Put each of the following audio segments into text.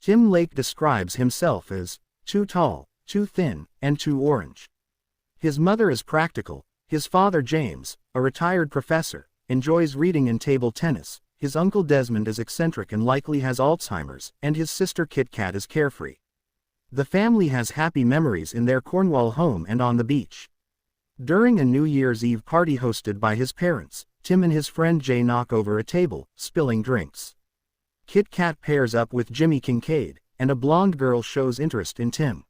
Tim Lake describes himself as too tall, too thin, and too orange. His mother is practical. His father James, a retired professor, enjoys reading and table tennis. His uncle Desmond is eccentric and likely has Alzheimer's, and his sister Kit Kat is carefree. The family has happy memories in their Cornwall home and on the beach. During a New Year's Eve party hosted by his parents, Tim and his friend Jay knock over a table, spilling drinks. Kit Kat pairs up with Jimmy Kincaid, and a blonde girl shows interest in Tim.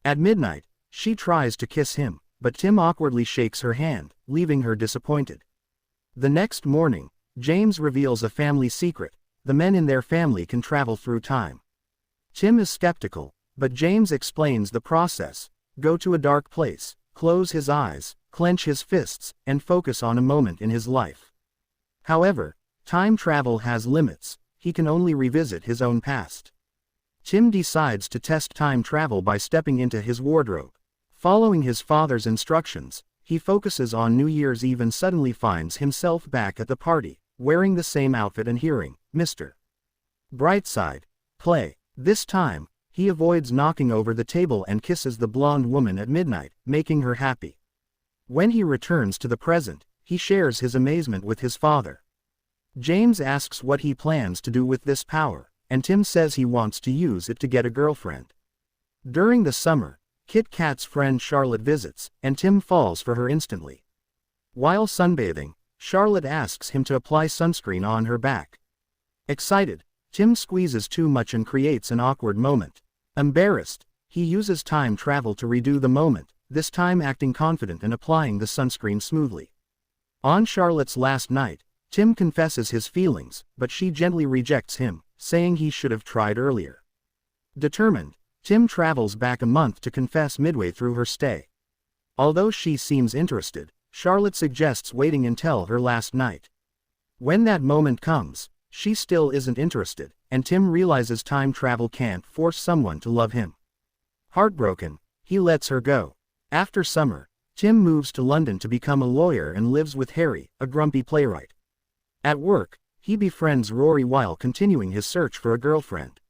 At midnight, she tries to kiss him, but Tim awkwardly shakes her hand, leaving her disappointed. The next morning, James reveals a family secret: the men in their family can travel through time. Tim is skeptical, but James explains the process: go to a dark place, close his eyes, clench his fists, and focus on a moment in his life. However, time travel has limits. He can only revisit his own past. Tim decides to test time travel by stepping into his wardrobe. Following his father's instructions, he focuses on New Year's Eve and suddenly finds himself back at the party, wearing the same outfit and hearing Mr. Brightside play. This time, he avoids knocking over the table and kisses the blonde woman at midnight, making her happy. When he returns to the present, he shares his amazement with his father. James asks what he plans to do with this power, and Tim says he wants to use it to get a girlfriend. During the summer, Kit Kat's friend Charlotte visits, and Tim falls for her instantly. While sunbathing, Charlotte asks him to apply sunscreen on her back. Excited, Tim squeezes too much and creates an awkward moment. Embarrassed, he uses time travel to redo the moment, this time acting confident and applying the sunscreen smoothly. On Charlotte's last night, Tim confesses his feelings, but she gently rejects him, saying he should have tried earlier. Determined, Tim travels back a month to confess midway through her stay. Although she seems interested, Charlotte suggests waiting until her last night. When that moment comes, she still isn't interested, and Tim realizes time travel can't force someone to love him. Heartbroken, he lets her go. After summer, Tim moves to London to become a lawyer and lives with Harry, a grumpy playwright. At work, he befriends Rory while continuing his search for a girlfriend.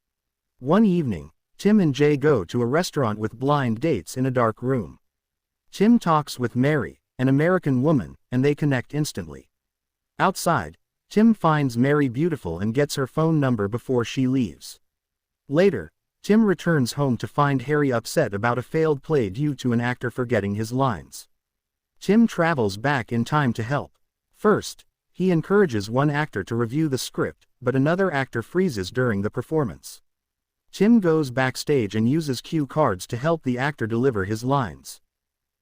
One evening, Tim and Jay go to a restaurant with blind dates in a dark room. Tim talks with Mary, an American woman, and they connect instantly. Outside, Tim finds Mary beautiful and gets her phone number before she leaves. Later, Tim returns home to find Harry upset about a failed play due to an actor forgetting his lines. Tim travels back in time to help. First, he encourages one actor to review the script, but another actor freezes during the performance. Tim goes backstage and uses cue cards to help the actor deliver his lines.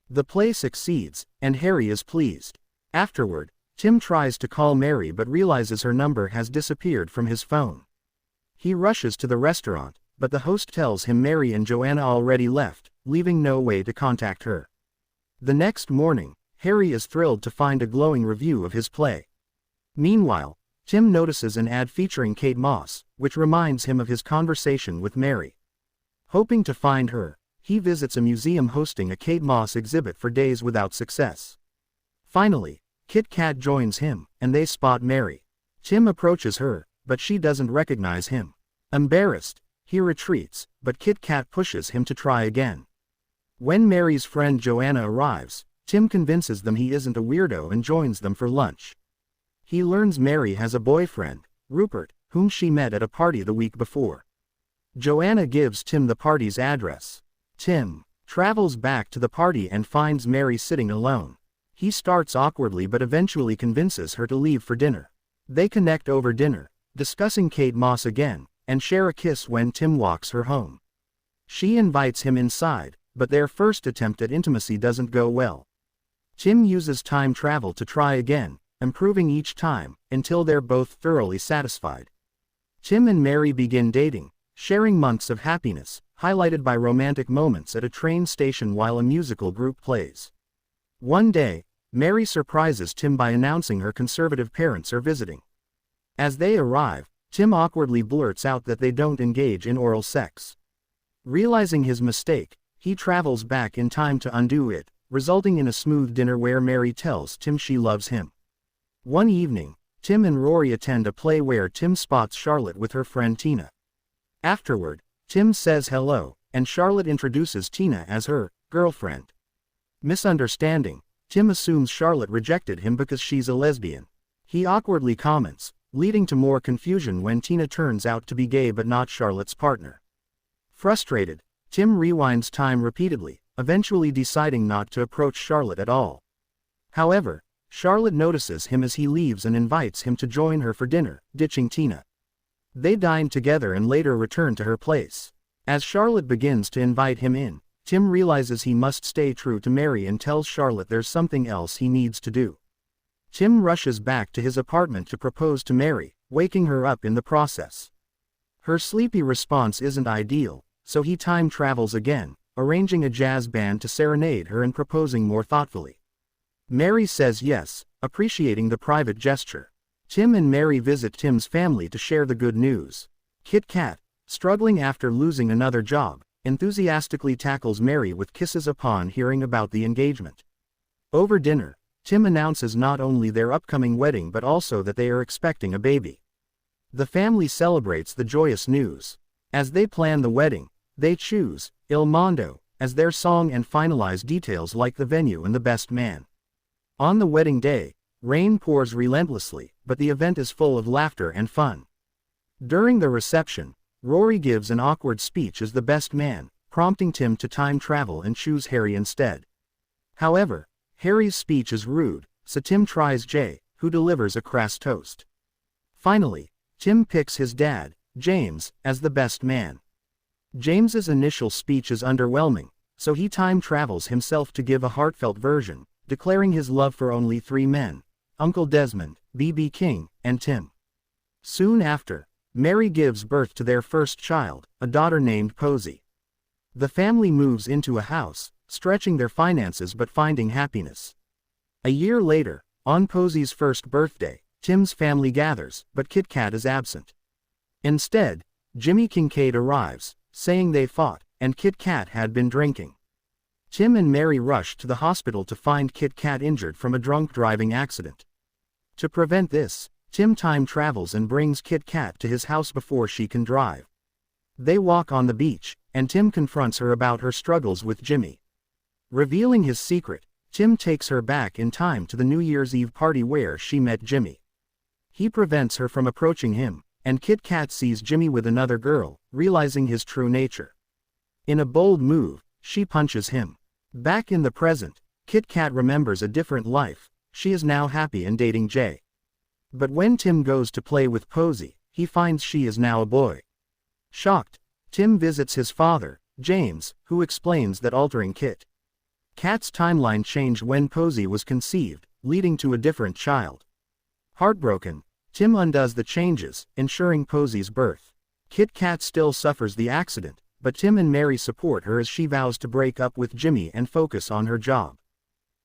The play succeeds, and Harry is pleased. Afterward, Tim tries to call Mary but realizes her number has disappeared from his phone. He rushes to the restaurant, but the host tells him Mary and Joanna already left, leaving no way to contact her. The next morning, Harry is thrilled to find a glowing review of his play. Meanwhile, Tim notices an ad featuring Kate Moss, which reminds him of his conversation with Mary. Hoping to find her, he visits a museum hosting a Kate Moss exhibit for days without success. Finally, Kit Kat joins him, and they spot Mary. Tim approaches her, but she doesn't recognize him. Embarrassed, he retreats, but Kit Kat pushes him to try again. When Mary's friend Joanna arrives, Tim convinces them he isn't a weirdo and joins them for lunch. He learns Mary has a boyfriend, Rupert, whom she met at a party the week before. Joanna gives Tim the party's address. Tim travels back to the party and finds Mary sitting alone. He starts awkwardly but eventually convinces her to leave for dinner. They connect over dinner, discussing Kate Moss again, and share a kiss when Tim walks her home. She invites him inside, but their first attempt at intimacy doesn't go well. Tim uses time travel to try again, improving each time, until they're both thoroughly satisfied. Tim and Mary begin dating, sharing months of happiness, highlighted by romantic moments at a train station while a musical group plays. One day, Mary surprises Tim by announcing her conservative parents are visiting. As they arrive, Tim awkwardly blurts out that they don't engage in oral sex. Realizing his mistake, he travels back in time to undo it, resulting in a smooth dinner where Mary tells Tim she loves him. One evening, Tim and Rory attend a play where Tim spots Charlotte with her friend Tina. Afterward, Tim says hello, and Charlotte introduces Tina as her girlfriend. Misunderstanding, Tim assumes Charlotte rejected him because she's a lesbian. He awkwardly comments, leading to more confusion when Tina turns out to be gay but not Charlotte's partner. Frustrated, Tim rewinds time repeatedly, eventually deciding not to approach Charlotte at all. However, Charlotte notices him as he leaves and invites him to join her for dinner, ditching Tina. They dine together and later return to her place. As Charlotte begins to invite him in, Tim realizes he must stay true to Mary and tells Charlotte there's something else he needs to do. Tim rushes back to his apartment to propose to Mary, waking her up in the process. Her sleepy response isn't ideal, so he time travels again, arranging a jazz band to serenade her and proposing more thoughtfully. Mary says yes, appreciating the private gesture. Tim and Mary visit Tim's family to share the good news. Kit Kat, struggling after losing another job, enthusiastically tackles Mary with kisses upon hearing about the engagement. Over dinner, Tim announces not only their upcoming wedding but also that they are expecting a baby. The family celebrates the joyous news. As they plan the wedding, they choose Il Mondo as their song and finalize details like the venue and the best man. On the wedding day, rain pours relentlessly, but the event is full of laughter and fun. During the reception, Rory gives an awkward speech as the best man, prompting Tim to time travel and choose Harry instead. However, Harry's speech is rude, so Tim tries Jay, who delivers a crass toast. Finally, Tim picks his dad, James, as the best man. James's initial speech is underwhelming, so he time travels himself to give a heartfelt version, declaring his love for only 3 men, Uncle Desmond, B.B. King, and Tim. Soon after, Mary gives birth to their first child, a daughter named Posy. The family moves into a house, stretching their finances but finding happiness. A year later, on Posy's first birthday, Tim's family gathers, but Kit Kat is absent. Instead, Jimmy Kincaid arrives, saying they fought, and Kit Kat had been drinking. Tim and Mary rush to the hospital to find Kit Kat injured from a drunk driving accident. To prevent this, Tim time travels and brings Kit Kat to his house before she can drive. They walk on the beach, and Tim confronts her about her struggles with Jimmy. Revealing his secret, Tim takes her back in time to the New Year's Eve party where she met Jimmy. He prevents her from approaching him, and Kit Kat sees Jimmy with another girl, realizing his true nature. In a bold move, she punches him. Back in the present, Kit Kat remembers a different life. She is now happy and dating Jay. But when Tim goes to play with Posy, he finds she is now a boy. Shocked, Tim visits his father, James, who explains that altering Kit Kat's timeline changed when Posy was conceived, leading to a different child. Heartbroken, Tim undoes the changes, ensuring Posy's birth. Kit Kat still suffers the accident, but Tim and Mary support her as she vows to break up with Jimmy and focus on her job.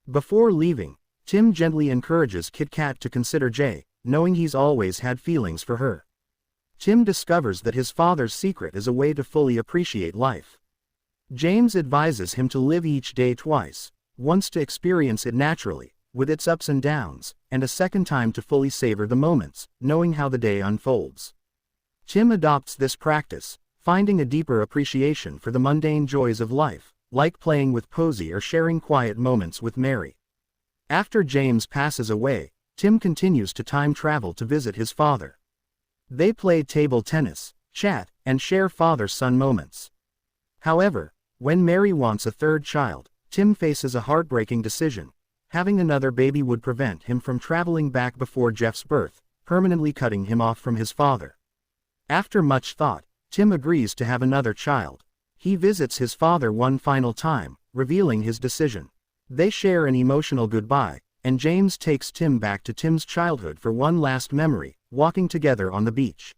Before leaving, Tim gently encourages Kit Kat to consider Jay, knowing he's always had feelings for her. Tim discovers that his father's secret is a way to fully appreciate life. James advises him to live each day twice, once to experience it naturally, with its ups and downs, and a second time to fully savor the moments, knowing how the day unfolds. Tim adopts this practice, finding a deeper appreciation for the mundane joys of life, like playing with Posy or sharing quiet moments with Mary. After James passes away, Tim continues to time travel to visit his father. They play table tennis, chat, and share father-son moments. However, when Mary wants a third child, Tim faces a heartbreaking decision. Having another baby would prevent him from traveling back before Jeff's birth, permanently cutting him off from his father. After much thought, Tim agrees to have another child. He visits his father one final time, revealing his decision. They share an emotional goodbye, and James takes Tim back to Tim's childhood for one last memory, walking together on the beach.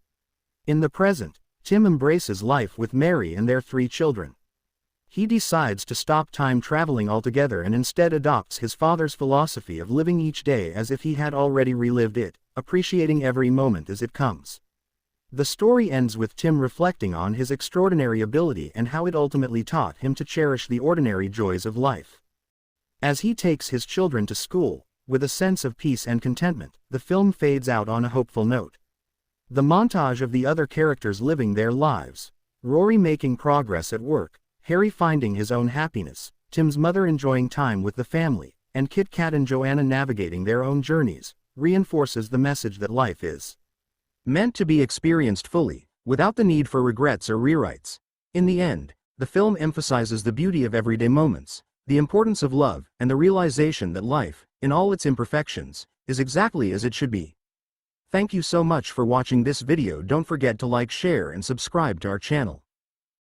In the present, Tim embraces life with Mary and their 3 children. He decides to stop time traveling altogether and instead adopts his father's philosophy of living each day as if he had already relived it, appreciating every moment as it comes. The story ends with Tim reflecting on his extraordinary ability and how it ultimately taught him to cherish the ordinary joys of life. As he takes his children to school, with a sense of peace and contentment, the film fades out on a hopeful note. The montage of the other characters living their lives. Rory making progress at work, Harry finding his own happiness, Tim's mother enjoying time with the family, and Kit Kat and Joanna navigating their own journeys, reinforces the message that life is meant to be experienced fully, without the need for regrets or rewrites. In the end, the film emphasizes the beauty of everyday moments, the importance of love, and the realization that life, in all its imperfections, is exactly as it should be. Thank you so much for watching this video. Don't forget to like, share, and subscribe to our channel.